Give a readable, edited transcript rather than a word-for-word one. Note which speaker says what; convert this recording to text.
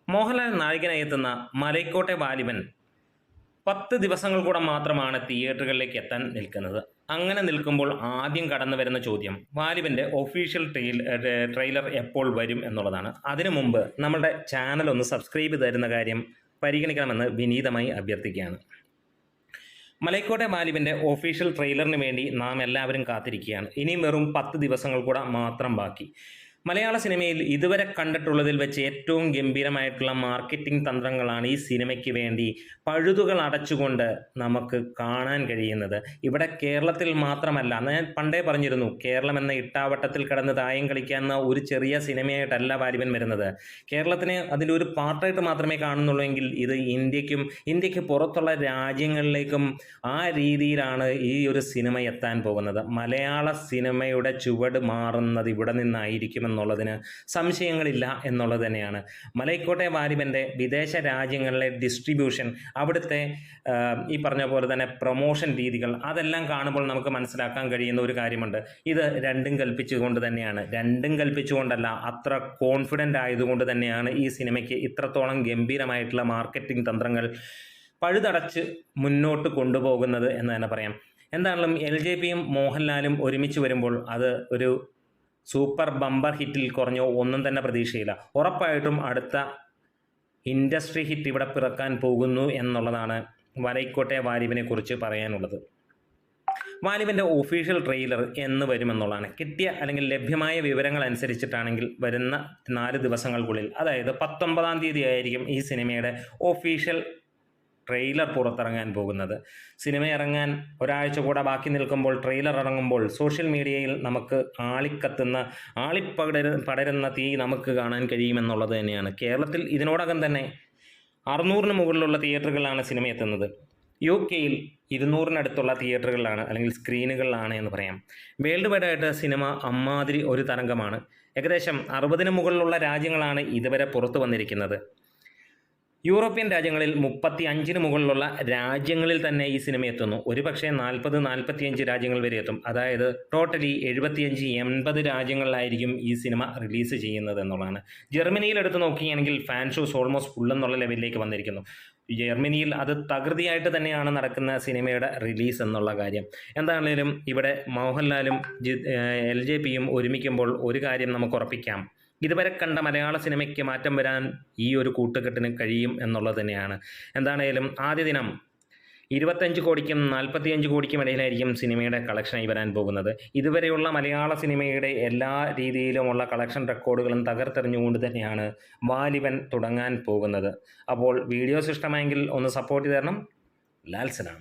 Speaker 1: മോഹൻലാൽ നായകനായി എത്തുന്ന മലൈക്കോട്ടെ വാലിബൻ 10 ദിവസങ്ങൾ കൂടെ മാത്രമാണ് തിയേറ്ററുകളിലേക്ക് എത്താൻ നിൽക്കുന്നത്. അങ്ങനെ നിൽക്കുമ്പോൾ ആദ്യം കടന്നു വരുന്ന ചോദ്യം വാലിബൻ്റെ ഒഫീഷ്യൽ ട്രെയിലർ എപ്പോൾ വരും എന്നുള്ളതാണ്. അതിനു മുമ്പ് നമ്മളുടെ ചാനൽ ഒന്ന് സബ്സ്ക്രൈബ് തരുന്ന കാര്യം പരിഗണിക്കണമെന്ന് വിനീതമായി അഭ്യർത്ഥിക്കുകയാണ്. മലൈക്കോട്ടെ വാലിബൻ്റെ ഒഫീഷ്യൽ ട്രെയിലറിന് വേണ്ടി നാം എല്ലാവരും കാത്തിരിക്കുകയാണ്. ഇനിയും വെറും 10 ദിവസങ്ങൾ കൂടെ മാത്രം ബാക്കി. മലയാള സിനിമയിൽ ഇതുവരെ കണ്ടിട്ടുള്ളതിൽ വെച്ച് ഏറ്റവും ഗംഭീരമായിട്ടുള്ള മാർക്കറ്റിംഗ് തന്ത്രങ്ങളാണ് ഈ സിനിമയ്ക്ക് വേണ്ടി പഴുതുകൾ അടച്ചുകൊണ്ട് നമുക്ക് കാണാൻ കഴിയുന്നത്. ഇവിടെ കേരളത്തിൽ മാത്രമല്ല, ഞാൻ പണ്ടേ പറഞ്ഞിരുന്നു, കേരളം എന്ന ഇട്ടാവട്ടത്തിൽ കിടന്ന് തായം കളിക്കാവുന്ന ഒരു ചെറിയ സിനിമയായിട്ടല്ല വാലിബൻ വരുന്നത്. കേരളത്തിന് അതിലൊരു പാർട്ടായിട്ട് മാത്രമേ കാണുന്നുള്ളൂ ഇത് ഇന്ത്യക്ക് പുറത്തുള്ള രാജ്യങ്ങളിലേക്കും ആ രീതിയിലാണ് ഈ ഒരു സിനിമ എത്താൻ പോകുന്നത്. മലയാള സിനിമയുടെ ചുവട് മാറുന്നത് ഇവിടെ നിന്നായിരിക്കുമെന്നുള്ളതിന് സംശയങ്ങളില്ല എന്നുള്ളത് തന്നെയാണ്. മലൈക്കോട്ടെ വാലിബൻ്റെ വിദേശ രാജ്യങ്ങളിലെ ഡിസ്ട്രിബ്യൂഷൻ, അവിടുത്തെ ഈ പറഞ്ഞ പോലെ തന്നെ പ്രൊമോഷൻ രീതികൾ, അതെല്ലാം കാണുമ്പോൾ നമുക്ക് മനസ്സിലാക്കാൻ കഴിയുന്ന ഒരു കാര്യമുണ്ട്. ഇത് രണ്ടും കൽപ്പിച്ചുകൊണ്ടല്ല, അത്ര കോൺഫിഡൻ്റ് ആയതുകൊണ്ട് തന്നെയാണ് ഈ സിനിമയ്ക്ക് ഇത്രത്തോളം ഗംഭീരമായിട്ടുള്ള മാർക്കറ്റിംഗ് തന്ത്രങ്ങൾ പഴുതടച്ച് മുന്നോട്ട് കൊണ്ടുപോകുന്നത് എന്ന് തന്നെ പറയാം. എന്താണെങ്കിലും LJPയും മോഹൻലാലും ഒരുമിച്ച് വരുമ്പോൾ അത് ഒരു സൂപ്പർ ബമ്പർ ഹിറ്റിൽ കുറഞ്ഞോ ഒന്നും തന്നെ പ്രതീക്ഷയില്ല. ഉറപ്പായിട്ടും അടുത്ത ഇൻഡസ്ട്രി ഹിറ്റ് ഇവിടെ പിറക്കാൻ പോകുന്നു എന്നുള്ളതാണ് മലൈക്കോട്ടെ വാലിബനെ കുറിച്ച് പറയാനുള്ളത്. വാലിബൻ്റെ ഒഫീഷ്യൽ ട്രെയിലർ എന്ന് വരുമെന്നുള്ളതാണ് കിട്ടിയ അല്ലെങ്കിൽ ലഭ്യമായ വിവരങ്ങൾ അനുസരിച്ചിട്ടാണെങ്കിൽ വരുന്ന 4 ദിവസങ്ങൾക്കുള്ളിൽ, അതായത് 19-ാം തീയതി ആയിരിക്കും ഈ സിനിമയുടെ ഒഫീഷ്യൽ ട്രെയിലർ പുറത്തിറങ്ങാൻ പോകുന്നത്. സിനിമ ഇറങ്ങാൻ ഒരാഴ്ച കൂടെ ബാക്കി നിൽക്കുമ്പോൾ ട്രെയിലർ ഇറങ്ങുമ്പോൾ സോഷ്യൽ മീഡിയയിൽ നമുക്ക് പടരുന്ന തീ നമുക്ക് കാണാൻ കഴിയുമെന്നുള്ളത് തന്നെയാണ്. കേരളത്തിൽ ഇതിനോടകം തന്നെ 600-ന് മുകളിലുള്ള തിയേറ്ററുകളിലാണ് സിനിമ എത്തുന്നത്. UK-യിൽ 200-നടുത്തുള്ള തിയേറ്ററുകളിലാണ് അല്ലെങ്കിൽ സ്ക്രീനുകളിലാണ് എന്ന് പറയാം. വേൾഡ് വൈഡായിട്ട് സിനിമ അമ്മാതിരി ഒരു തരംഗമാണ്. ഏകദേശം 60-ന് മുകളിലുള്ള രാജ്യങ്ങളാണ് ഇതുവരെ പുറത്തു വന്നിരിക്കുന്നത്. യൂറോപ്യൻ രാജ്യങ്ങളിൽ 35-ന് മുകളിലുള്ള രാജ്യങ്ങളിൽ തന്നെ ഈ സിനിമ എത്തുന്നു. ഒരുപക്ഷെ 40-45 രാജ്യങ്ങൾ വരെ എത്തും. അതായത് ടോട്ടലി 75-80 രാജ്യങ്ങളിലായിരിക്കും ഈ സിനിമ റിലീസ് ചെയ്യുന്നത് എന്നുള്ളതാണ്. ജർമ്മനിയിൽ എടുത്ത് നോക്കുകയാണെങ്കിൽ ഫാൻ ഷോസ് ഓൾമോസ്റ്റ് ഫുൾ എന്നുള്ള ലെവലിലേക്ക് വന്നിരിക്കുന്നു. ജർമ്മനിയിൽ അത് തകൃതിയായിട്ട് തന്നെയാണ് നടക്കുന്ന സിനിമയുടെ റിലീസ് എന്നുള്ള കാര്യം. എന്താണെങ്കിലും ഇവിടെ മോഹൻലാലും LJPയും ഒരുമിക്കുമ്പോൾ ഒരു കാര്യം നമുക്ക് ഉറപ്പിക്കാം, ഇതുവരെ കണ്ട മലയാള സിനിമയ്ക്ക് മാറ്റം വരാൻ ഈ ഒരു കൂട്ടുകെട്ടിന് കഴിയും എന്നുള്ളത് തന്നെയാണ്. എന്താണേലും ആദ്യ ദിനം 25 കോടിക്കും 45 കോടിക്കും ഇടയിലായിരിക്കും സിനിമയുടെ കളക്ഷനായി വരാൻ പോകുന്നത്. ഇതുവരെയുള്ള മലയാള സിനിമയുടെ എല്ലാ രീതിയിലുമുള്ള കളക്ഷൻ റെക്കോർഡുകളും തകർത്തെറിഞ്ഞുകൊണ്ട് തന്നെയാണ് വാലിബൻ തുടങ്ങാൻ പോകുന്നത്. അപ്പോൾ വീഡിയോസ് ഇഷ്ടമായെങ്കിൽ ഒന്ന് സപ്പോർട്ട് തരണം. ലാൽ സലാം.